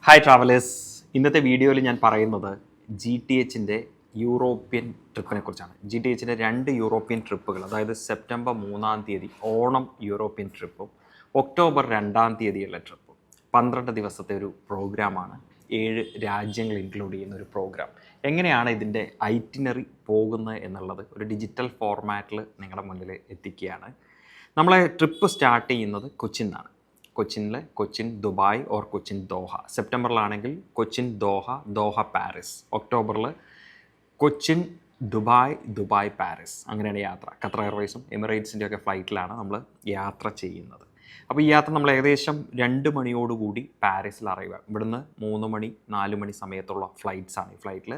Hi travellers, ഇന്നത്തെ വീഡിയോയിൽ ഞാൻ പറയുന്നത് ജി ടി എച്ചിൻ്റെ യൂറോപ്യൻ ട്രിപ്പിനെ കുറിച്ചാണ്. ജി ടി എച്ചിൻ്റെ 2 യൂറോപ്യൻ ട്രിപ്പുകൾ, അതായത് സെപ്റ്റംബർ 3-ാം തീയതി ഓണം യൂറോപ്യൻ ട്രിപ്പും ഒക്ടോബർ 2-ാം തീയതിയുള്ള ട്രിപ്പും 12 ദിവസത്തെ ഒരു പ്രോഗ്രാമാണ്. 7 രാജ്യങ്ങൾ ഇൻക്ലൂഡ് ചെയ്യുന്ന ഒരു പ്രോഗ്രാം. എങ്ങനെയാണ് ഇതിൻ്റെ ഐറ്റിനറി പോകുന്നത് എന്നുള്ളത് ഒരു ഡിജിറ്റൽ ഫോർമാറ്റിൽ നിങ്ങളുടെ മുന്നിൽ എത്തിക്കുകയാണ്. നമ്മളെ ട്രിപ്പ് സ്റ്റാർട്ട് ചെയ്യുന്നത് കൊച്ചിൻ നിന്നാണ്. Cochin Dubai or Cochin Doha. സെപ്റ്റംബറിലാണെങ്കിൽ കൊച്ചിൻ ദോഹ, ദോഹ പാരീസ്. ഒക്ടോബറിൽ കൊച്ചിൻ ദുബായ് പാരീസ്. അങ്ങനെയാണ് യാത്ര. ഖത്തർ എയർവേസും എമിറേറ്റ്സിൻ്റെ ഒക്കെ ഫ്ലൈറ്റിലാണ് നമ്മൾ യാത്ര ചെയ്യുന്നത്. അപ്പോൾ ഈ യാത്ര നമ്മൾ ഏകദേശം 2 മണിയോടുകൂടി പാരീസിൽ അറൈവ്. ഇവിടുന്ന് 3 മണി 4 മണി സമയത്തുള്ള ഫ്ലൈറ്റ്സാണ്. ഈ ഫ്ലൈറ്റിൽ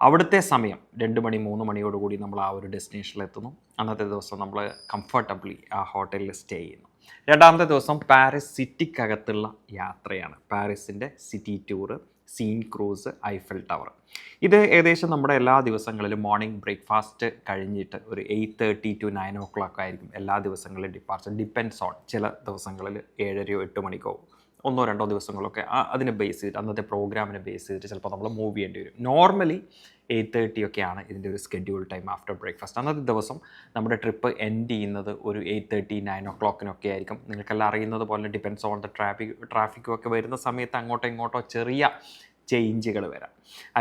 അവിടുത്തെ സമയം 2 മണി 3 മണിയോടുകൂടി നമ്മൾ ആ ഒരു ഡെസ്റ്റിനേഷനിലെത്തുന്നു. അന്നത്തെ ദിവസം നമ്മൾ കംഫർട്ടബിളി ആ ഹോട്ടലിൽ സ്റ്റേ ചെയ്യുന്നു. 2-ാമത്തെ ദിവസം പാരീസ് സിറ്റിക്കകത്തുള്ള യാത്രയാണ്. പാരീസിൻ്റെ city tour, Seine cruise, Eiffel Tower. ഇത് ഏകദേശം നമ്മുടെ എല്ലാ ദിവസങ്ങളിലും മോർണിംഗ് ബ്രേക്ക്ഫാസ്റ്റ് കഴിഞ്ഞിട്ട് ഒരു 8:30 to 9 o'clock ആയിരിക്കും എല്ലാ ദിവസങ്ങളിലും ഡിപ്പാർച്ചർ. ഡിപ്പെൻഡ്സ് ഓൺ, ചില ദിവസങ്ങളിൽ 7 8 മണിക്കോ 1-2 ദിവസങ്ങളൊക്കെ അതിനെ ബേസ് ചെയ്തിട്ട്, അന്നത്തെ പ്രോഗ്രാമിനെ ബേസ് ചെയ്തിട്ട് ചിലപ്പോൾ നമ്മൾ മൂവ് ചെയ്യേണ്ടി വരും. നോർമലി 8:30 ഒക്കെയാണ് ഇതിൻ്റെ ഒരു സ്കെഡ്യൂൾ ടൈം ആഫ്റ്റർ ബ്രേക്ക്ഫാസ്റ്റ്. അന്നത്തെ ദിവസം നമ്മുടെ ട്രിപ്പ് എൻഡ് ചെയ്യുന്നത് ഒരു 8:30 9 o'clock ആയിരിക്കും. നിങ്ങൾക്കെല്ലാം അറിയുന്നത് പോലെ ഡിപ്പെൻഡ്സ് ഓൺ ദ ട്രാഫിക്കും ഒക്കെ വരുന്ന സമയത്ത് അങ്ങോട്ടോ ഇങ്ങോട്ടോ ചെറിയ ചേഞ്ചുകൾ വരാം.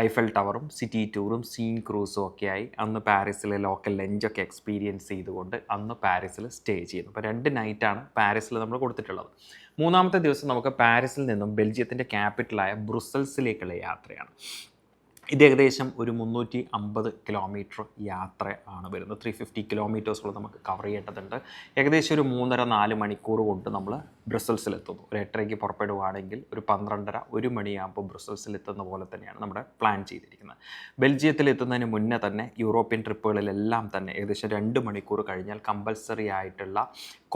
ഐഫൽ ടവറും സിറ്റി ടൂറും സീൻ ക്രൂസും ഒക്കെ ആയി അന്ന് പാരീസിലെ ലോക്കൽ ലഞ്ചൊക്കെ എക്സ്പീരിയൻസ് ചെയ്തുകൊണ്ട് അന്ന് പാരീസിൽ സ്റ്റേ ചെയ്യുന്നു. അപ്പോൾ 2 നൈറ്റാണ് പാരീസിൽ നമ്മൾ കൊടുത്തിട്ടുള്ളത്. 3-ാമത്തെ ദിവസം നമുക്ക് പാരീസിൽ നിന്നും ബെൽജിയത്തിൻ്റെ ക്യാപിറ്റലായ ബ്രുസൽസിലേക്കുള്ള യാത്രയാണ്. ഇത് ഏകദേശം ഒരു 350 കിലോമീറ്റർ യാത്ര ആണ് വരുന്നത്. 350 കിലോമീറ്റേഴ്സോളം നമുക്ക് കവർ ചെയ്യേണ്ടതുണ്ട്. ഏകദേശം ഒരു 3-4 മണിക്കൂർ കൊണ്ട് നമ്മൾ ബ്രസൽസിലെത്തുന്നു. ഒരു 8:30 പുറപ്പെടുകയാണെങ്കിൽ ഒരു 12:30 1 മണിയാകുമ്പോൾ ബ്രസൽസിലെത്തുന്ന പോലെ തന്നെയാണ് നമ്മുടെ പ്ലാൻ ചെയ്തിരിക്കുന്നത്. ബെൽജിയത്തിലെത്തുന്നതിന് മുന്നേ തന്നെ യൂറോപ്യൻ ട്രിപ്പുകളിലെല്ലാം തന്നെ ഏകദേശം 2 മണിക്കൂർ കഴിഞ്ഞാൽ കമ്പൽസറി ആയിട്ടുള്ള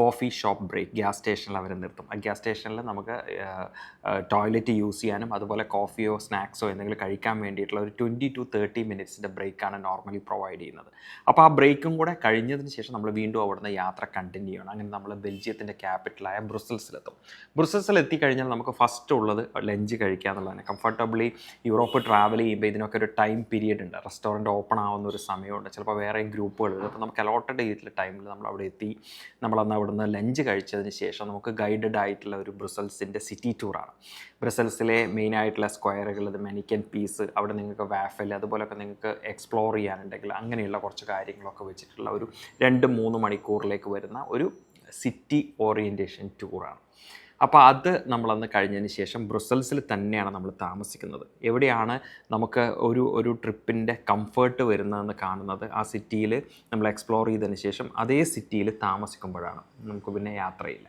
കോഫി ഷോപ്പ് ബ്രേക്ക് ഗ്യാസ് സ്റ്റേഷനിൽ അവർ നിർത്തും. ആ ഗ്യാസ് സ്റ്റേഷനിൽ നമുക്ക് ടോയ്ലറ്റ് യൂസ് ചെയ്യാനും അതുപോലെ കോഫിയോ സ്നാക്സോ എന്തെങ്കിലും കഴിക്കാൻ വേണ്ടിയിട്ടുള്ള ഒരു 20 to 30 മിനിറ്റ്സിൻ്റെ ബ്രേക്കാണ് നോർമലി പ്രൊവൈഡ് ചെയ്യുന്നത്. അപ്പോൾ ആ ബ്രേക്കും കൂടെ കഴിഞ്ഞതിന് ശേഷം നമ്മൾ വീണ്ടും അവിടുന്ന് യാത്ര കണ്ടിന്യൂ ചെയ്യണം. അങ്ങനെ നമ്മൾ ബെൽജിയത്തിൻ്റെ ക്യാപിറ്റലായ ബ്രുസൽസിലെത്തും. ബ്രുസൽസിൽ എത്തിക്കഴിഞ്ഞാൽ നമുക്ക് ഫസ്റ്റ് ഉള്ളത് ലഞ്ച് കഴിക്കുക എന്നുള്ളതാണ്. കംഫർട്ടബിളി യൂറോപ്പ് ട്രാവൽ ചെയ്യുമ്പോൾ ഇതിനൊക്കെ ഒരു ടൈം പീരിയഡ് ഉണ്ട്. റെസ്റ്റോറൻറ്റ് ഓപ്പൺ ആവുന്ന ഒരു സമയമുണ്ട്. ചിലപ്പോൾ വേറെ ഗ്രൂപ്പുകൾ വരും. അപ്പോൾ നമുക്ക് അലോട്ടഡ് ചെയ്തിട്ടുള്ള ടൈമിൽ നമ്മൾ അവിടെ എത്തി നമ്മളന്ന് അവിടുന്ന് ലഞ്ച് കഴിച്ചതിന് ശേഷം നമുക്ക് ഗൈഡഡ് ആയിട്ടുള്ള ഒരു ബ്രുസൽസിൻ്റെ സിറ്റി ടൂറാണ്. ബ്രസൽസിലെ മെയിനായിട്ടുള്ള സ്ക്വയറുകൾ, മെനിക്കൻ പീസ്, അവിടെ നിങ്ങൾക്ക് വാഫൽ അതുപോലെയൊക്കെ നിങ്ങൾക്ക് എക്സ്പ്ലോർ ചെയ്യാനുണ്ടെങ്കിൽ അങ്ങനെയുള്ള കുറച്ച് കാര്യങ്ങളൊക്കെ വെച്ചിട്ടുള്ള ഒരു 2-3 മണിക്കൂറിലേക്ക് വരുന്ന ഒരു സിറ്റി ഓറിയൻറ്റേഷൻ ടൂറാണ്. അപ്പോൾ അത് നമ്മളന്ന് കഴിഞ്ഞതിന് ശേഷം ബ്രസൽസിൽ തന്നെയാണ് നമ്മൾ താമസിക്കുന്നത്. എവിടെയാണ് നമുക്ക് ഒരു ട്രിപ്പിൻ്റെ കംഫേർട്ട് വരുന്നതെന്ന് കാണുന്നത് ആ സിറ്റിയിൽ നമ്മൾ എക്സ്പ്ലോർ ചെയ്തതിന് ശേഷം അതേ സിറ്റിയിൽ താമസിക്കുമ്പോഴാണ്. നമുക്ക് പിന്നെ യാത്രയില്ല.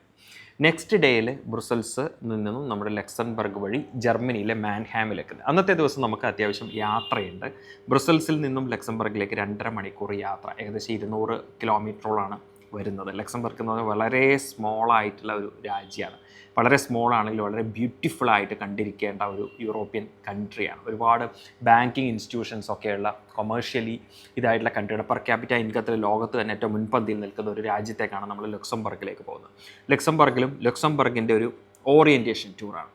നെക്സ്റ്റ് ഡേയിൽ ബ്രുസൽസ് നിന്നും നമ്മുടെ ലക്സംബർഗ് വഴി ജർമ്മനിയിലെ മാൻഹാമിലേക്ക്. അന്നത്തെ ദിവസം നമുക്ക് അത്യാവശ്യം യാത്രയുണ്ട്. ബ്രുസൽസിൽ നിന്നും ലക്സംബർഗിലേക്ക് 2.5 മണിക്കൂർ യാത്ര, ഏകദേശം 200 കിലോമീറ്ററോളാണ് വരുന്നത്. ലക്സംബർഗ് എന്ന് പറഞ്ഞാൽ വളരെ സ്മോളായിട്ടുള്ള ഒരു രാജ്യമാണ്. വളരെ സ്മോൾ ആണെങ്കിലും വളരെ ബ്യൂട്ടിഫുൾ ആയിട്ട് കണ്ടിരിക്കേണ്ട ഒരു യൂറോപ്യൻ കൺട്രിയാണ്. ഒരുപാട് ബാങ്കിങ് ഇൻസ്റ്റിറ്റ്യൂഷൻസ് ഒക്കെയുള്ള കൊമേഴ്ഷ്യലി ഇതായിട്ടുള്ള കൺട്രിയാണ്. പെർ ക്യാപിറ്റ ഇൻകത്തിൽ ലോകത്ത് തന്നെ ഏറ്റവും മുൻപന്തിയിൽ നിൽക്കുന്ന ഒരു രാജ്യത്തേക്കാണ് നമ്മൾ ലക്സംബർഗിലേക്ക് പോകുന്നത്. ലക്സംബർഗിൻ്റെ ഒരു ഓറിയൻറ്റേഷൻ ടൂറാണ്.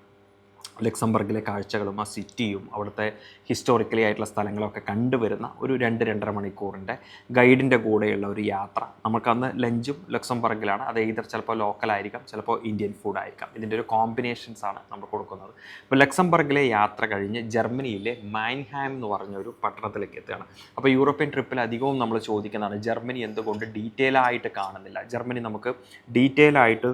ലക്സംബർഗിലെ കാഴ്ചകളും ആ സിറ്റിയും അവിടുത്തെ ഹിസ്റ്റോറിക്കലി ആയിട്ടുള്ള സ്ഥലങ്ങളൊക്കെ കണ്ടുവരുന്ന ഒരു 2-2.5 മണിക്കൂറിൻ്റെ ഗൈഡിൻ്റെ കൂടെയുള്ള ഒരു യാത്ര. നമുക്കന്ന് ലഞ്ചും ലക്സംബർഗിലാണ്. അത് either ചിലപ്പോൾ ലോക്കലായിരിക്കാം, ചിലപ്പോൾ ഇന്ത്യൻ ഫുഡായിരിക്കാം. ഇതിൻ്റെ ഒരു കോമ്പിനേഷൻസാണ് നമ്മൾ കൊടുക്കുന്നത്. അപ്പോൾ ലക്സംബർഗിലെ യാത്ര കഴിഞ്ഞ് ജർമ്മനിയിലെ മൈൻഹാം എന്ന് പറഞ്ഞൊരു പട്ടണത്തിലേക്ക് എത്തുകയാണ്. അപ്പോൾ യൂറോപ്യൻ ട്രിപ്പിൽ അധികവും നമ്മൾ ചോദിക്കുന്നതാണ് ജർമ്മനി എന്തുകൊണ്ട് ഡീറ്റെയിൽ ആയിട്ട് കാണുന്നില്ല. ജർമ്മനി നമുക്ക് ഡീറ്റെയിൽ ആയിട്ട്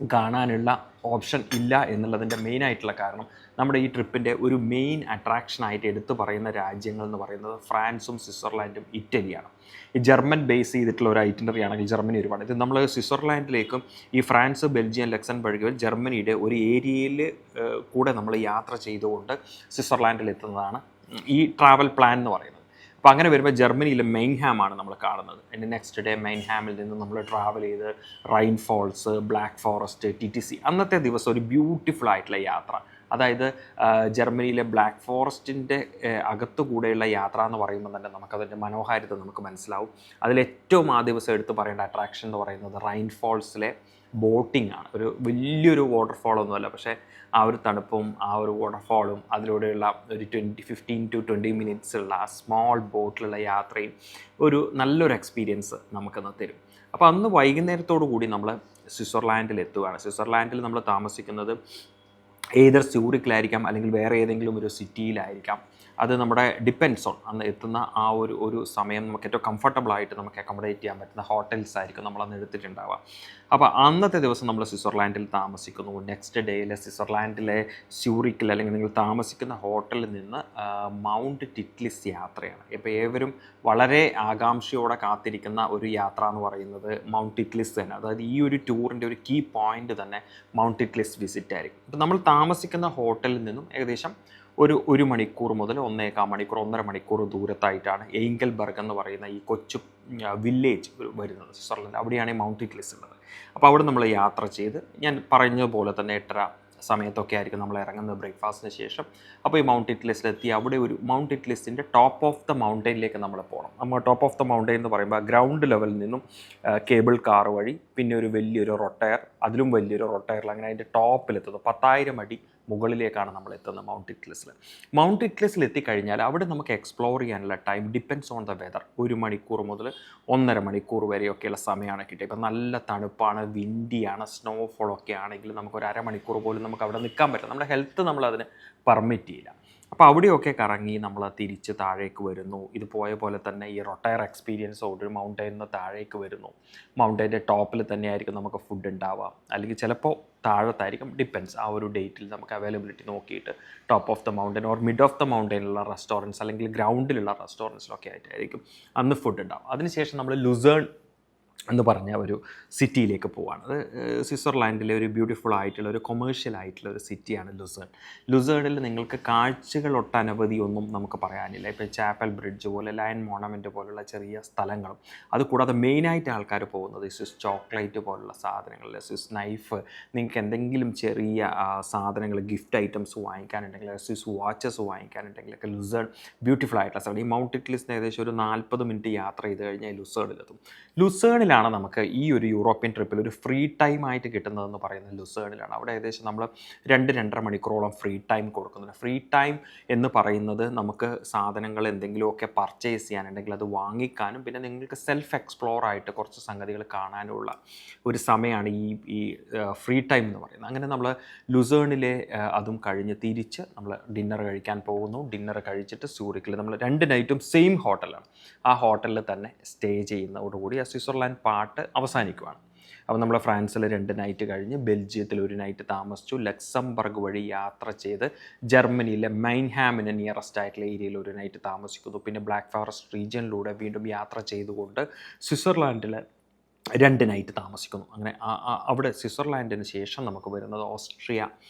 കാണാനുള്ള ഓപ്ഷൻ ഇല്ല എന്നുള്ളതിൻ്റെ മെയിനായിട്ടുള്ള കാരണം നമ്മുടെ ഈ ട്രിപ്പിൻ്റെ ഒരു മെയിൻ അട്രാക്ഷനായിട്ട് എടുത്തു പറയുന്ന രാജ്യങ്ങൾ എന്ന് പറയുന്നത് ഫ്രാൻസും സ്വിറ്റ്സർലാൻഡും ഇറ്റലിയാണ്. ഈ ജർമ്മൻ ബേസ് ചെയ്തിട്ടുള്ള ഒരു ഐറ്റിനറി ആണെങ്കിൽ ജർമ്മനി ഒരുപാട്. ഇത് നമ്മൾ സ്വിറ്റ്സർലാൻഡിലേക്കും ഈ ഫ്രാൻസ്, ബെൽജിയം, ലക്സംബർഗ്, ജർമ്മനിയുടെ ഒരു ഏരിയയിൽ കൂടെ നമ്മൾ യാത്ര ചെയ്തുകൊണ്ട് സ്വിറ്റ്സർലാൻഡിൽ എത്തുന്നതാണ് ഈ ട്രാവൽ പ്ലാൻ എന്ന് പറയുന്നത്. അപ്പോൾ അങ്ങനെ വരുമ്പോൾ ജർമ്മനിയിലെ മെയിൻഹാമാണ് നമ്മൾ കാണുന്നത്. എൻ്റെ നെക്സ്റ്റ് ഡേ മെയിൻഹാമിൽ നിന്ന് നമ്മൾ ട്രാവൽ ചെയ്ത് Rhine Falls, Black Forest, TTC. അന്നത്തെ ദിവസം ഒരു ബ്യൂട്ടിഫുൾ ആയിട്ടുള്ള യാത്ര. അതായത് ജർമ്മനിയിലെ ബ്ലാക്ക് ഫോറസ്റ്റിൻ്റെ അകത്തുകൂടെയുള്ള യാത്ര എന്ന് പറയുമ്പോൾ തന്നെ നമുക്കതിൻ്റെ മനോഹാരിത നമുക്ക് മനസ്സിലാവും. അതിലേറ്റവും ആ ദിവസം എടുത്ത് പറയേണ്ട അട്രാക്ഷൻ എന്ന് പറയുന്നത് റൈൻ ഫോൾസിലെ ബോട്ടിംഗ് ആണ്. ഒരു വലിയൊരു വാട്ടർഫാളൊന്നുമല്ല, പക്ഷേ ആ ഒരു തണുപ്പും ആ ഒരു വാട്ടർഫാളും അതിലൂടെയുള്ള ഒരു 15 to 20 മിനിറ്റ്സ് ഉള്ള ആ സ്മോൾ ബോട്ടിലുള്ള യാത്രയും ഒരു നല്ലൊരു എക്സ്പീരിയൻസ് നമുക്കന്ന് തരും. അപ്പോൾ അന്ന് വൈകുന്നേരത്തോടു കൂടി നമ്മൾ സ്വിറ്റ്സർലാൻഡിൽ എത്തുകയാണ്. സ്വിറ്റ്സർലാൻഡിൽ നമ്മൾ താമസിക്കുന്നത് ഏതർ സ്യൂറിക്കിലായിരിക്കാം അല്ലെങ്കിൽ വേറെ ഏതെങ്കിലും ഒരു സിറ്റിയിലായിരിക്കാം. അത് നമ്മുടെ ഡിപ്പെൻഡ്സ് ഓൺ അന്ന് എത്തുന്ന ആ ഒരു സമയം നമുക്ക് ഏറ്റവും കംഫർട്ടബിളായിട്ട് നമുക്ക് അക്കോമഡേറ്റ് ചെയ്യാൻ പറ്റുന്ന ഹോട്ടൽസ് ആയിരിക്കും നമ്മളന്ന് എടുത്തിട്ടുണ്ടാവുക. അപ്പോൾ അന്നത്തെ ദിവസം നമ്മൾ സ്വിറ്റ്സർലാൻഡിൽ താമസിക്കുന്നു. നെക്സ്റ്റ് ഡേയിൽ സ്വിറ്റ്സർലാൻഡിലെ സ്യൂറിക്കിൽ അല്ലെങ്കിൽ നിങ്ങൾ താമസിക്കുന്ന ഹോട്ടലിൽ നിന്ന് മൗണ്ട് ടിറ്റ്ലിസ് യാത്രയാണ്. ഇപ്പോൾ ഏവരും വളരെ ആകാംക്ഷയോടെ കാത്തിരിക്കുന്ന ഒരു യാത്ര എന്ന് പറയുന്നത് മൗണ്ട് ടിറ്റ്ലിസ് തന്നെ. അതായത് ഈ ഒരു ടൂറിൻ്റെ ഒരു കീ പോയിന്റ് തന്നെ മൗണ്ട് ടിറ്റ്ലിസ് വിസിറ്റ് ആയിരിക്കും. ഇപ്പോൾ നമ്മൾ താമസിക്കുന്ന ഹോട്ടലിൽ നിന്നും ഏകദേശം ഒരു മണിക്കൂർ മുതൽ 1.25 മണിക്കൂർ 1.5 മണിക്കൂർ ദൂരത്തായിട്ടാണ് എയ്ഞ്ചൽബർഗ് എന്ന് പറയുന്ന ഈ കൊച്ചു വില്ലേജ് വരുന്നത് സ്വിറ്റ്സർലൻഡ്. അവിടെയാണ് ഈ മൗണ്ട് ടിറ്റ്ലിസ് ഉള്ളത്. അപ്പോൾ അവിടെ നമ്മൾ യാത്ര ചെയ്ത് ഞാൻ പറഞ്ഞതുപോലെ തന്നെ 8:30 സമയത്തൊക്കെ ആയിരിക്കും നമ്മൾ ഇറങ്ങുന്നത് ബ്രേക്ക്ഫാസ്റ്റിന് ശേഷം. അപ്പോൾ ഈ മൗണ്ട് ടിറ്റ്ലിസിലെത്തി അവിടെ ഒരു മൗണ്ട് ടിറ്റ്ലിസിൻ്റെ ടോപ്പ് ഓഫ് ദ മൗണ്ടൈനിലേക്ക് നമ്മൾ പോകണം. നമ്മൾ ടോപ്പ് ഓഫ് ദ മൗണ്ടൈൻ എന്ന് പറയുമ്പോൾ ഗ്രൗണ്ട് ലെവലിൽ നിന്നും കേബിൾ കാർ വഴി പിന്നെ ഒരു വലിയൊരു റൊട്ടയർ, അതിലും വലിയൊരു റൊട്ടയറിൽ അങ്ങനെ അതിൻ്റെ ടോപ്പിലെത്തുന്നു. 10,000 അടി മുകളിലേക്കാണ് നമ്മൾ എത്തുന്നത് മൗണ്ട് ടിറ്റ്ലിസിൽ. മൗണ്ട് ടിറ്റ്ലിസിൽ എത്തിക്കഴിഞ്ഞാൽ അവിടെ നമുക്ക് എക്സ്പ്ലോർ ചെയ്യാനുള്ള time depends on the weather. 1 മണിക്കൂർ മുതൽ 1.5 മണിക്കൂർ വരെയൊക്കെയുള്ള സമയമാണ് കിട്ടുക. ഇപ്പം നല്ല തണുപ്പാണ്, വിൻഡിയാണ്, സ്നോഫോളൊക്കെ ആണെങ്കിൽ നമുക്കൊരു അരമണിക്കൂർ പോലും നമുക്ക് അവിടെ നിൽക്കാൻ പറ്റില്ല. നമ്മുടെ ഹെൽത്ത് നമ്മളതിന് പെർമിറ്റ് ചെയ്യില്ല. അപ്പോൾ അവിടെയൊക്കെ കറങ്ങി നമ്മൾ തിരിച്ച് താഴേക്ക് വരുന്നു. ഇത് പോയ പോലെ തന്നെ ഈ റൊട്ടയർ എക്സ്പീരിയൻസോട് മൗണ്ടൈനിൽ നിന്ന് താഴേക്ക് വരുന്നു. മൗണ്ടൈൻ്റെ ടോപ്പിൽ തന്നെയായിരിക്കും നമുക്ക് ഫുഡ് ഉണ്ടാവുക, അല്ലെങ്കിൽ ചിലപ്പോൾ താഴത്തായിരിക്കും, ഡിപ്പെൻസ് ആ ഒരു ഡേറ്റിൽ നമുക്ക് അവൈലബിലിറ്റി നോക്കിയിട്ട് top of the mountain or mid of the മൗണ്ടൈനിലുള്ള റെസ്റ്റോറൻറ്റ്സ് അല്ലെങ്കിൽ ഗ്രൗണ്ടിലുള്ള റെസ്റ്റോറൻറ്റ്സിലൊക്കെ ആയിട്ടായിരിക്കും അന്ന് ഫുഡ് ഉണ്ടാവും. അതിനുശേഷം നമ്മൾ ലുസേൺ എന്ന് പറഞ്ഞ ഒരു സിറ്റിയിലേക്ക് പോവാണ്. അത് സ്വിറ്റ്സർലാൻഡിലെ ഒരു ബ്യൂട്ടിഫുൾ ആയിട്ടുള്ള ഒരു കൊമേഴ്ഷ്യൽ ആയിട്ടുള്ള ഒരു സിറ്റിയാണ് ലുസേൺ. ലുസേണിൽ നിങ്ങൾക്ക് കാഴ്ചകൾ ഒട്ടനവധി ഒന്നും നമുക്ക് പറയാനില്ല. ഇപ്പോൾ ചാപ്പൽ ബ്രിഡ്ജ് പോലെ, ലയൺ മോണമെൻറ്റ് പോലുള്ള ചെറിയ സ്ഥലങ്ങളും, അതുകൂടാതെ മെയിനായിട്ട് ആൾക്കാർ പോകുന്നത് സ്വിസ് ചോക്ലേറ്റ് പോലുള്ള സാധനങ്ങൾ, സ്വിസ് നൈഫ്, നിങ്ങൾക്ക് എന്തെങ്കിലും ചെറിയ സാധനങ്ങൾ ഗിഫ്റ്റ് ഐറ്റംസ് വാങ്ങിക്കാനുണ്ടെങ്കിൽ, സ്വിസ് വാച്ചസ് വാങ്ങിക്കാനുണ്ടെങ്കിലൊക്കെ ലുസേൺ ബ്യൂട്ടിഫുൾ ആയിട്ടുള്ള സ്ഥലം. ഈ മൗണ്ട് ടിറ്റ്ലിസിന് ഏകദേശം ഒരു 40 മിനിറ്റ് യാത്ര ചെയ്ത് കഴിഞ്ഞാൽ ലുസേണിലെത്തും. ലുസേണിലാണ് നമുക്ക് ഈ ഒരു യൂറോപ്യൻ ട്രിപ്പിൽ ഒരു ഫ്രീ ടൈം ആയിട്ട് കിട്ടുന്നതെന്ന് പറയുന്നത് ലുസേണിലാണ്. അവിടെ ഏകദേശം നമ്മൾ 2-2.5 മണിക്കൂറോളം ഫ്രീ ടൈം കൊടുക്കുന്നുണ്ട്. ഫ്രീ ടൈം എന്ന് പറയുന്നത് നമുക്ക് സാധനങ്ങൾ എന്തെങ്കിലുമൊക്കെ പർച്ചേസ് ചെയ്യാനുണ്ടെങ്കിൽ അത് വാങ്ങിക്കാനും പിന്നെ നിങ്ങൾക്ക് സെൽഫ് എക്സ്പ്ലോർ ആയിട്ട് കുറച്ച് സംഗതികൾ കാണാനുമുള്ള ഒരു സമയമാണ് ഈ ഫ്രീ ടൈം എന്ന് പറയുന്നത്. അങ്ങനെ നമ്മൾ ലുസേണിലെ അതും കഴിഞ്ഞ് തിരിച്ച് നമ്മൾ ഡിന്നർ കഴിക്കാൻ പോകുന്നു. ഡിന്നർ കഴിച്ചിട്ട് സ്യൂറിക്കിൽ നമ്മൾ 2 നൈറ്റും സെയിം ഹോട്ടലാണ്. ആ ഹോട്ടലിൽ തന്നെ സ്റ്റേ ചെയ്യുന്നതോടുകൂടി ആ സ്വിറ്റ്സർലാൻഡ് പാർട്ട് അവസാനിക്കുകയാണ്. അപ്പോൾ നമ്മൾ ഫ്രാൻസിൽ 2 നൈറ്റ് കഴിഞ്ഞ് ബെൽജിയത്തിൽ 1 നൈറ്റ് താമസിച്ചു. ലക്സംബർഗ് വഴി യാത്ര ചെയ്ത് ജർമ്മനിയിലെ മൈൻഹാമിന് നിയറസ്റ്റ് ആയിട്ടുള്ള ഏരിയയിൽ 1 നൈറ്റ് താമസിക്കുന്നു. പിന്നെ ബ്ലാക്ക് ഫോറസ്റ്റ് റീജിയനിലൂടെ വീണ്ടും യാത്ര ചെയ്തുകൊണ്ട് സ്വിറ്റ്സർലാൻഡിൽ 2 നൈറ്റ് താമസിക്കുന്നു. അങ്ങനെ അവിടെ സ്വിറ്റ്സർലാൻഡിന് ശേഷം നമുക്ക് വരുന്നത് ഓസ്ട്രിയ,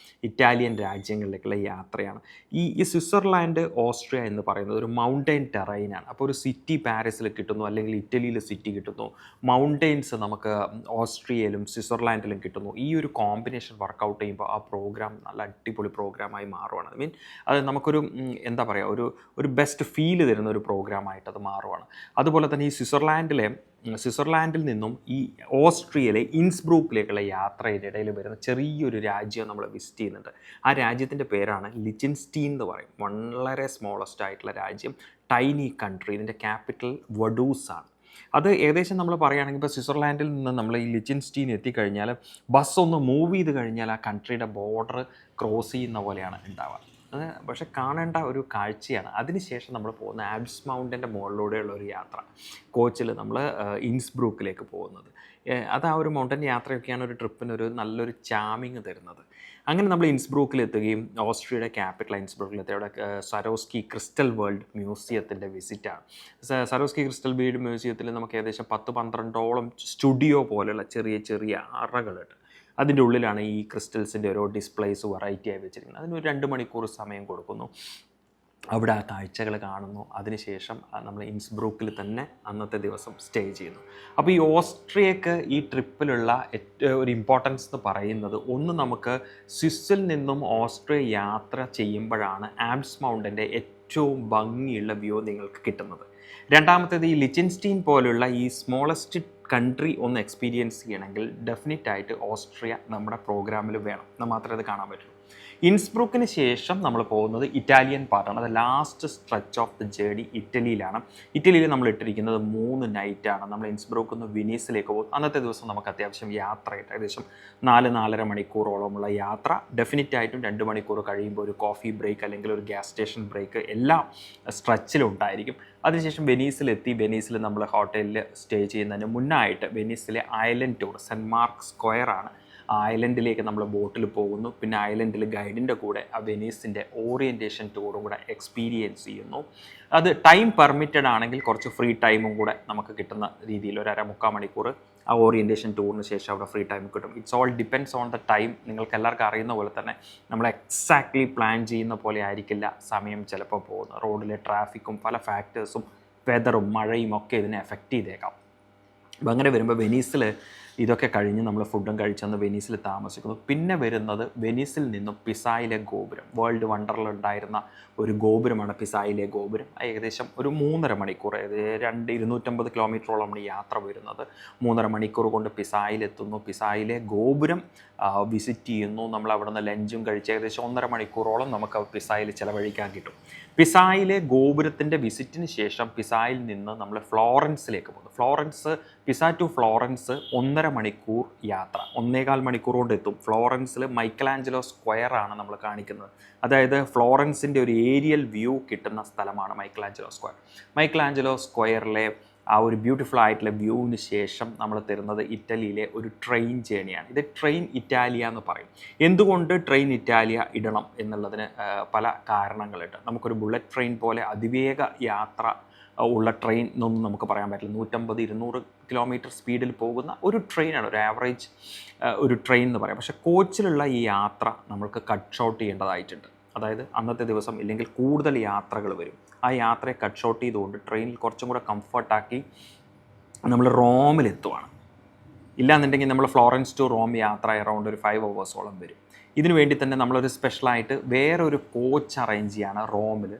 ഇറ്റാലിയൻ രാജ്യങ്ങളിലേക്കുള്ള യാത്രയാണ്. ഈ സ്വിറ്റ്സർലാൻഡ്, ഓസ്ട്രിയ എന്ന് പറയുന്നത് ഒരു മൗണ്ടൈൻ ടെറൈനാണ്. അപ്പോൾ ഒരു സിറ്റി പാരീസിൽ കിട്ടുന്നു, അല്ലെങ്കിൽ ഇറ്റലിയിൽ സിറ്റി കിട്ടുന്നു, മൗണ്ടെയ്ൻസ് നമുക്ക് ഓസ്ട്രിയയിലും സ്വിറ്റ്സർലാൻഡിലും കിട്ടുന്നു. ഈ ഒരു കോമ്പിനേഷൻ വർക്കൗട്ട് ചെയ്യുമ്പോൾ ആ പ്രോഗ്രാം നല്ല അടിപൊളി പ്രോഗ്രാമായി മാറുവാണ്. അത് നമുക്കൊരു എന്താ പറയുക, ഒരു ബെസ്റ്റ് ഫീല് തരുന്ന ഒരു പ്രോഗ്രാമായിട്ട് അത് മാറുവാണ്. അതുപോലെ തന്നെ ഈ സ്വിറ്റ്സർലാൻഡിൽ നിന്നും ഈ ഓസ്ട്രിയയിലെ ഇൻസ്ബ്രൂക്കിലേക്കുള്ള യാത്രയുടെ ഇടയിൽ വരുന്ന ചെറിയൊരു രാജ്യം നമ്മൾ വിസിറ്റ് ചെയ്യുന്നുണ്ട്. ആ രാജ്യത്തിൻ്റെ പേരാണ് ലിച്ചൻസ്റ്റീൻ എന്ന് പറയും. വളരെ സ്മോളസ്റ്റ് ആയിട്ടുള്ള രാജ്യം, ടൈനി കൺട്രി. ഇതിൻ്റെ ക്യാപിറ്റൽ വഡൂസ് ആണ്. അത് ഏകദേശം നമ്മൾ പറയുകയാണെങ്കിൽ ഇപ്പോൾ സ്വിറ്റ്സർലാൻഡിൽ നിന്ന് നമ്മൾ ഈ ലിച്ചൻസ്റ്റീൻ എത്തിക്കഴിഞ്ഞാൽ ബസ് ഒന്ന് മൂവ് ചെയ്ത് കഴിഞ്ഞാൽ ആ കൺട്രിയുടെ ബോർഡർ ക്രോസ് ചെയ്യുന്ന പോലെയാണ് ഉണ്ടാവുക. അത് പക്ഷെ കാണേണ്ട ഒരു കാഴ്ചയാണ്. അതിനുശേഷം നമ്മൾ പോകുന്ന ആൽപ്സ് മൗണ്ടൻ്റെ മുകളിലൂടെയുള്ള ഒരു യാത്ര, കോച്ചിൽ നമ്മൾ ഇൻസ്ബ്രൂക്കിലേക്ക് പോകുന്നത്. അത് ആ ഒരു മൗണ്ടൻ യാത്രയൊക്കെയാണ് ഒരു ട്രിപ്പിനൊരു നല്ലൊരു ചാമിങ് തരുന്നത്. അങ്ങനെ നമ്മൾ ഇൻസ്ബ്രൂക്കിലെത്തുകയും ഓസ്ട്രിയയുടെ ക്യാപിറ്റൽ ഇൻസ്ബ്രൂക്കിലെത്തി അവിടെ സരോസ്കി ക്രിസ്റ്റൽ വേൾഡ് മ്യൂസിയത്തിൻ്റെ വിസിറ്റാണ്. സരോസ്കി ക്രിസ്റ്റൽ വേൾഡ് മ്യൂസിയത്തിൽ നമുക്ക് ഏകദേശം 10-12ഓളം സ്റ്റുഡിയോ പോലെയുള്ള ചെറിയ ചെറിയ അറകളുണ്ട്. അതിൻ്റെ ഉള്ളിലാണ് ഈ ക്രിസ്റ്റൽസിൻ്റെ ഓരോ ഡിസ്പ്ലേസ് വെറൈറ്റി ആയി വെച്ചിരിക്കുന്നത്. അതിനൊരു 2 മണിക്കൂർ സമയം കൊടുക്കുന്നു. അവിടെ ആ കാഴ്ചകൾ കാണുന്നു. അതിനുശേഷം നമ്മൾ ഇൻസ്ബ്രൂക്കിൽ തന്നെ അന്നത്തെ ദിവസം സ്റ്റേ ചെയ്യുന്നു. അപ്പോൾ ഈ ഓസ്ട്രിയക്ക് ഈ ട്രിപ്പിലുള്ള ഒരു ഇമ്പോർട്ടൻസ് എന്ന് പറയുന്നത്, ഒന്ന് നമുക്ക് സ്വിസ്സിൽ നിന്നും ഓസ്ട്രിയ യാത്ര ചെയ്യുമ്പോഴാണ് ആൽപ്സ് മൗണ്ടൻ്റെ ഏറ്റവും ഭംഗിയുള്ള വ്യൂ നിങ്ങൾക്ക് കിട്ടുന്നത്. രണ്ടാമത്തേത് ഈ ലിച്ചൻസ്റ്റീൻ പോലുള്ള ഈ സ്മോളസ്റ്റ് കൺട്രി ഒന്ന് എക്സ്പീരിയൻസ് ചെയ്യണമെങ്കിൽ ഡെഫിനറ്റായിട്ട് ഓസ്ട്രിയ നമ്മുടെ പ്രോഗ്രാമിൽ വേണം. എന്നാൽ മാത്രമേ അത് കാണാൻ പറ്റുള്ളൂ. ഇൻസ്ബ്രൂക്കിന് ശേഷം നമ്മൾ പോകുന്നത് ഇറ്റാലിയൻ പാർട്ടാണ്. അത് last stretch of the journey ഇറ്റലിയിലാണ്. ഇറ്റലിയിൽ നമ്മൾ ഇട്ടിരിക്കുന്നത് 3 നൈറ്റാണ്. നമ്മൾ ഇൻസ്ബ്രൂക്കിൽ നിന്ന് വെനീസിലേക്ക് പോകും. അന്നത്തെ ദിവസം നമുക്ക് അത്യാവശ്യം യാത്രയായിട്ട് ഏകദേശം 4-4.5 മണിക്കൂറോളമുള്ള യാത്ര. ഡെഫിനറ്റായിട്ടും 2 മണിക്കൂർ കഴിയുമ്പോൾ ഒരു കോഫി ബ്രേക്ക് അല്ലെങ്കിൽ ഒരു ഗ്യാസ് സ്റ്റേഷൻ ബ്രേക്ക് എല്ലാം സ്ട്രെച്ചിലും ഉണ്ടായിരിക്കും. അതിനുശേഷം വെനീസിലെത്തി. വെനീസിൽ നമ്മൾ ഹോട്ടലിൽ സ്റ്റേ ചെയ്യുന്നതിന് മുന്നായിട്ട് വെനീസിലെ ഐലൻഡ് ടൂർ, സെൻറ്റ് മാർക്ക് സ്ക്വയറാണ്. ആ ഐലൻഡിലേക്ക് നമ്മൾ ബോട്ടിൽ പോകുന്നു. പിന്നെ ഐലൻഡിൽ ഗൈഡിൻ്റെ കൂടെ ആ വെനീസിൻ്റെ ഓറിയൻറ്റേഷൻ ടൂറും കൂടെ എക്സ്പീരിയൻസ് ചെയ്യുന്നു. അത് ടൈം പെർമിറ്റഡ് ആണെങ്കിൽ കുറച്ച് ഫ്രീ ടൈമും കൂടെ നമുക്ക് കിട്ടുന്ന രീതിയിൽ 1-3 മണിക്കൂർ ആ ഓറിയൻറ്റേഷൻ ടൂറിന് ശേഷം അവിടെ ഫ്രീ ടൈം കിട്ടും. It's all depends on the time. നിങ്ങൾക്ക് എല്ലാവർക്കും അറിയുന്ന പോലെ തന്നെ നമ്മൾ എക്സാക്ട്ലി പ്ലാൻ ചെയ്യുന്ന പോലെ ആയിരിക്കില്ല സമയം ചിലപ്പോൾ പോകുന്നത്. റോഡിലെ ട്രാഫിക്കും പല ഫാക്ടേഴ്സും വെതറും മഴയും ഒക്കെ ഇതിനെ എഫക്റ്റ് ചെയ്തേക്കാം. അപ്പം അങ്ങനെ വരുമ്പോൾ വെനീസിൽ ഇതൊക്കെ കഴിഞ്ഞ് നമ്മൾ ഫുഡും കഴിച്ചെന്ന് വെനീസിൽ താമസിക്കുന്നു. പിന്നെ വരുന്നത് വെനീസിൽ നിന്നും പിസായിലെ ഗോപുരം. വേൾഡ് വണ്ടറിലുണ്ടായിരുന്ന ഒരു ഗോപുരമാണ് പിസായിലെ ഗോപുരം. ഏകദേശം ഒരു 3.5 മണിക്കൂർ, 250 കിലോമീറ്ററോളം യാത്ര വരുന്നത്. 3.5 മണിക്കൂർ കൊണ്ട് പിസായിലെത്തുന്നു. പിസായിലെ ഗോപുരം വിസിറ്റ് ചെയ്യുന്നു. നമ്മൾ അവിടെ നിന്ന് ലഞ്ചും കഴിച്ച് ഏകദേശം 1.5 മണിക്കൂറോളം നമുക്ക് പിസായിൽ ചിലവഴിക്കാൻ കിട്ടും. പിസായിലെ ഗോപുരത്തിൻ്റെ വിസിറ്റിന് ശേഷം പിസായിൽ നിന്ന് നമ്മൾ ഫ്ലോറൻസിലേക്ക് പോകുന്നു. പിസ ടു ഫ്ലോറൻസ് 1.5 മണിക്കൂർ യാത്ര, 1.25 മണിക്കൂർ കൊണ്ട് എത്തും. ഫ്ലോറൻസിൽ മൈക്കലാഞ്ചലോ സ്ക്വയറാണ് നമ്മൾ കാണിക്കുന്നത്. അതായത് ഫ്ലോറൻസിൻ്റെ ഒരു ഏരിയൽ വ്യൂ കിട്ടുന്ന സ്ഥലമാണ് മൈക്കലാഞ്ചലോ സ്ക്വയർ. മൈക്കലാഞ്ചലോ സ്ക്വയറിലെ ആ ഒരു ബ്യൂട്ടിഫുൾ ആയിട്ടുള്ള വ്യൂവിന് ശേഷം നമ്മൾ തരുന്നത് ഇറ്റലിയിലെ ഒരു ട്രെയിൻ ജേണിയാണ്. ഇത് ട്രെയിൻ ഇറ്റാലിയ എന്ന് പറയും. എന്തുകൊണ്ട് ട്രെയിൻ ഇറ്റാലിയ ഇടണം എന്നുള്ളതിന് പല കാരണങ്ങളുണ്ട്. നമുക്കൊരു ബുള്ളറ്റ് ട്രെയിൻ പോലെ അതിവേഗ യാത്ര ഉള്ള ട്രെയിൻ എന്നൊന്നും നമുക്ക് പറയാൻ പറ്റില്ല. 150-200 കിലോമീറ്റർ സ്പീഡിൽ പോകുന്ന ഒരു ട്രെയിനാണ്, ഒരു ആവറേജ് ഒരു ട്രെയിൻ എന്ന് പറയാം. പക്ഷേ കോച്ചിലുള്ള ഈ യാത്ര നമ്മൾക്ക് കട്ട് ഷോട്ട് ചെയ്യേണ്ടതായിട്ടുണ്ട്. അതായത് അന്നത്തെ ദിവസം ഇല്ലെങ്കിൽ കൂടുതൽ യാത്രകൾ വരും. ആ യാത്രയെ കട്ട് ഷോട്ട് ചെയ്തുകൊണ്ട് ട്രെയിനിൽ കുറച്ചും കൂടെ കംഫർട്ടാക്കി നമ്മൾ റോമിലെത്തുവാണ്. ഇല്ലാന്നുണ്ടെങ്കിൽ നമ്മൾ ഫ്ലോറൻസ് ടു റോം യാത്ര അറൗണ്ട് ഒരു 5 hours വരും. ഇതിനു വേണ്ടി തന്നെ നമ്മളൊരു സ്പെഷ്യലായിട്ട് വേറൊരു കോച്ച് അറേഞ്ച് ചെയ്യാണ് റോമിൽ.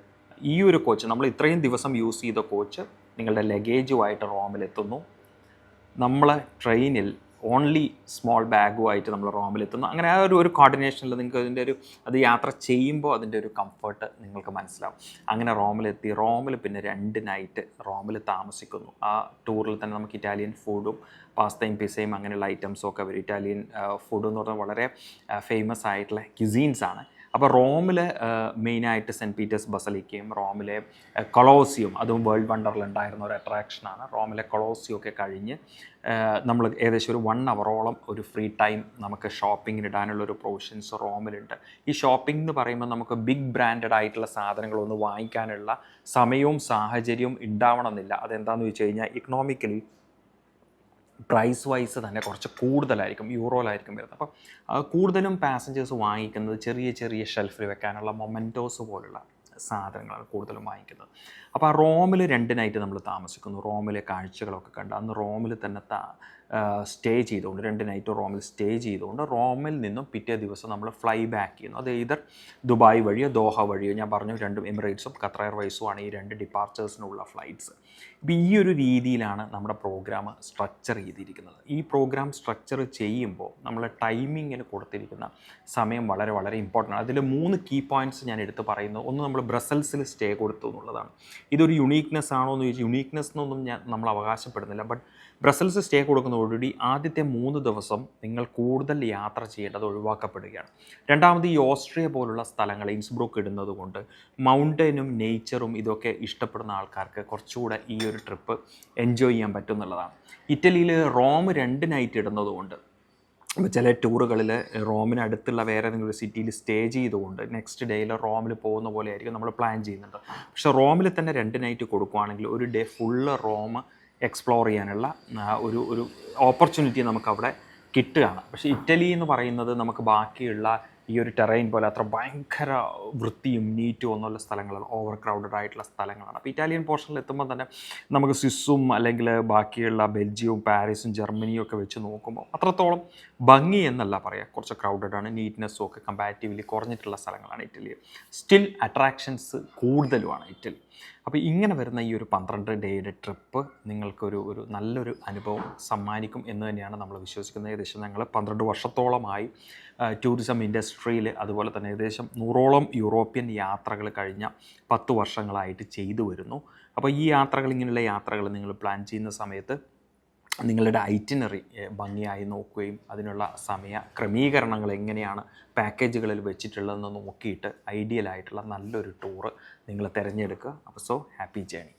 ഈ ഒരു കോച്ച്, നമ്മൾ ഇത്രയും ദിവസം യൂസ് ചെയ്ത കോച്ച് നിങ്ങളുടെ ലഗേജുമായിട്ട് റോമിലെത്തുന്നു. നമ്മൾ ട്രെയിനിൽ ഓൺലി സ്മോൾ ബാഗുമായിട്ട് നമ്മൾ റോമിലെത്തുന്നു. അങ്ങനെ ആ ഒരു കോർഡിനേഷനിൽ നിങ്ങൾക്ക് അതിൻ്റെ അത് യാത്ര ചെയ്യുമ്പോൾ അതിൻ്റെ ഒരു കംഫർട്ട് നിങ്ങൾക്ക് മനസ്സിലാവും. അങ്ങനെ റോമിലെത്തി. റോമിൽ പിന്നെ 2 നൈറ്റ് റോമിൽ താമസിക്കുന്നു. ആ ടൂറിൽ തന്നെ നമുക്ക് ഇറ്റാലിയൻ ഫുഡും പാസ്തയും പിസയും അങ്ങനെയുള്ള ഐറ്റംസും ഒക്കെ വരും. ഇറ്റാലിയൻ ഫുഡ് എന്ന് പറഞ്ഞാൽ വളരെ ഫേമസ് ആയിട്ടുള്ള ക്യുസീൻസാണ്. അപ്പോൾ റോമിൽ മെയിനായിട്ട് സെൻറ്റ് പീറ്റേഴ്സ് ബസലിക്കയും റോമിലെ കൊളോസിയം, അതും വേൾഡ് വണ്ടറിലുണ്ടായിരുന്ന ഒരു അട്രാക്ഷനാണ്. റോമിലെ കൊളോസിയം ഒക്കെ കഴിഞ്ഞ് നമ്മൾ ഏകദേശം ഒരു 1 hour ഒരു ഫ്രീ ടൈം നമുക്ക് ഷോപ്പിങ്ങിന് ഇടാനുള്ളൊരു പ്രൊവിഷൻസ് റോമിലുണ്ട്. ഈ ഷോപ്പിംഗ് എന്ന് പറയുമ്പോൾ നമുക്ക് ബിഗ് ബ്രാൻഡഡ് ആയിട്ടുള്ള സാധനങ്ങളൊന്നും വാങ്ങിക്കാനുള്ള സമയവും സാഹചര്യവും ഉണ്ടാവണമെന്നില്ല. അതെന്താണെന്ന് വെച്ച് കഴിഞ്ഞാൽ ഇക്കണോമിക്കലി പ്രൈസ് വൈസ് തന്നെ കുറച്ച് കൂടുതലായിരിക്കും, യൂറോയിലായിരിക്കും വരുന്നത്. അപ്പം കൂടുതലും പാസഞ്ചേഴ്സ് വാങ്ങിക്കുന്നത് ചെറിയ ചെറിയ ഷെൽഫിൽ വെക്കാനുള്ള മൊമെൻറ്റോസ് പോലുള്ള സാധനങ്ങളാണ് കൂടുതലും വാങ്ങിക്കുന്നത്. അപ്പോൾ ആ റോമിൽ 2 നൈറ്റ് നമ്മൾ താമസിക്കുന്നു. റോമിലെ കാഴ്ചകളൊക്കെ കണ്ട് അന്ന് റോമിൽ തന്നെ സ്റ്റേ ചെയ്തുകൊണ്ട് 2 നൈറ്റ് റോമിൽ സ്റ്റേ ചെയ്തുകൊണ്ട് റോമിൽ നിന്നും പിറ്റേ ദിവസം നമ്മൾ ഫ്ലൈ ബാക്ക് ചെയ്യുന്നു. അത് either ദുബായ് വഴിയോ ദോഹ വഴിയോ, ഞാൻ പറഞ്ഞു 2 എമിറേറ്റ്സും ഖത്തർ എയർവേസുമാണ് ഈ 2 ഡിപ്പാർച്ചേഴ്സിനുള്ള ഫ്ലൈറ്റ്സ്. ഇപ്പോൾ ഈ ഒരു രീതിയിലാണ് നമ്മുടെ പ്രോഗ്രാം സ്ട്രക്ചർ ചെയ്തിരിക്കുന്നത്. ഈ പ്രോഗ്രാം സ്ട്രക്ചർ ചെയ്യുമ്പോൾ നമ്മൾ ടൈമിങ്ങിന് കൊടുത്തിരിക്കുന്ന സമയം വളരെ വളരെ ഇമ്പോർട്ടൻ്റ് ആണ്. അതിൽ 3 കീ പോയിൻറ്റ്സ് ഞാൻ എടുത്ത് പറയുന്നത്. ഒന്ന്, നമ്മൾ ബ്രസൽസിൽ സ്റ്റേ കൊടുത്തു എന്നുള്ളതാണ്. ഇതൊരു യുണീക്നെസ് ആണോ എന്ന് ചോദിച്ചാൽ യുണീക്നെസ് എന്നൊന്നും നമ്മൾ അവകാശപ്പെടുന്നില്ല. ബട്ട് ബ്രസൽസ് സ്റ്റേ കൊടുക്കുന്നതോടുകൂടി ആദ്യത്തെ 3 ദിവസം നിങ്ങൾ കൂടുതൽ യാത്ര ചെയ്യേണ്ടത് ഒഴിവാക്കപ്പെടുകയാണ്. രണ്ടാമത്, ഈ ഓസ്ട്രിയ പോലുള്ള സ്ഥലങ്ങൾ ഇൻസ്ബ്രൂക്ക് ഇടുന്നത് കൊണ്ട് മൗണ്ടനും നേച്ചറും ഇതൊക്കെ ഇഷ്ടപ്പെടുന്ന ആൾക്കാർക്ക് കുറച്ചുകൂടെ ഈ ഒരു ട്രിപ്പ് എൻജോയ് ചെയ്യാൻ പറ്റും എന്നുള്ളതാണ്. ഇറ്റലിയിൽ റോം 2 നൈറ്റ് ഇടുന്നതുകൊണ്ട് ഇപ്പോൾ ചില ടൂറുകളിൽ റോമിന് അടുത്തുള്ള വേറെ ഏതെങ്കിലും ഒരു സിറ്റിയിൽ സ്റ്റേ ചെയ്തുകൊണ്ട് നെക്സ്റ്റ് ഡേയിൽ റോമിൽ പോകുന്ന പോലെ ആയിരിക്കും നമ്മൾ പ്ലാൻ ചെയ്യുന്നുണ്ട്. പക്ഷേ റോമിൽ തന്നെ 2 നൈറ്റ് കൊടുക്കുകയാണെങ്കിൽ ഒരു ഡേ ഫുള്ള് റോം എക്സ്പ്ലോർ ചെയ്യാനുള്ള ഒരു ഓപ്പർച്യൂണിറ്റി നമുക്കവിടെ കിട്ടുകയാണ്. പക്ഷേ ഇറ്റലി എന്ന് പറയുന്നത് നമുക്ക് ബാക്കിയുള്ള ഈ ഒരു ടെറൈൻ പോലെ അത്ര ഭയങ്കര വൃത്തിയും നീറ്റും ഒന്നുമുള്ള സ്ഥലങ്ങളാണ്, ഓവർ ക്രൗഡഡ് ആയിട്ടുള്ള സ്ഥലങ്ങളാണ്. അപ്പോൾ ഇറ്റാലിയൻ പോർഷനിൽ എത്തുമ്പോൾ തന്നെ നമുക്ക് സ്വിസ്സും അല്ലെങ്കിൽ ബാക്കിയുള്ള ബെൽജിയവും പാരീസും ജർമ്മനിയും ഒക്കെ വെച്ച് നോക്കുമ്പോൾ അത്രത്തോളം ഭംഗി എന്നല്ല പറയുക, കുറച്ച് ക്രൗഡഡ് ആണ്, നീറ്റ്നെസ്സും ഒക്കെ കമ്പാരിറ്റീവ്ലി കുറഞ്ഞിട്ടുള്ള സ്ഥലങ്ങളാണ് ഇറ്റലി. സ്റ്റിൽ അട്രാക്ഷൻസ് കൂടുതലുമാണ് ഇറ്റലി. അപ്പോൾ ഇങ്ങനെ വരുന്ന ഈ ഒരു 12 ഡേയുടെ ട്രിപ്പ് നിങ്ങൾക്കൊരു നല്ലൊരു അനുഭവം സമ്മാനിക്കും എന്ന് തന്നെയാണ് നമ്മൾ വിശ്വസിക്കുന്നത്. ഏകദേശം ഞങ്ങൾ 12 വർഷത്തോളമായി ടൂറിസം ഇൻഡസ്ട്രിയിൽ, അതുപോലെ തന്നെ ഏകദേശം 100ഓളം യൂറോപ്യൻ യാത്രകൾ കഴിഞ്ഞ 10 വർഷങ്ങളായിട്ട് ചെയ്തു വരുന്നു. അപ്പോൾ ഈ യാത്രകൾ, ഇങ്ങനെയുള്ള യാത്രകൾ നിങ്ങൾ പ്ലാൻ ചെയ്യുന്ന സമയത്ത് നിങ്ങളുടെ ഐറ്റിനറി ഭംഗിയായി നോക്കുകയും അതിനുള്ള സമയ ക്രമീകരണങ്ങൾ എങ്ങനെയാണ് പാക്കേജുകളിൽ വെച്ചിട്ടുള്ളതെന്ന് നോക്കിയിട്ട് ഐഡിയലായിട്ടുള്ള നല്ലൊരു ടൂറ് നിങ്ങൾ തിരഞ്ഞെടുക്കുക. അപ്പോൾ ഹാപ്പി ജേണി.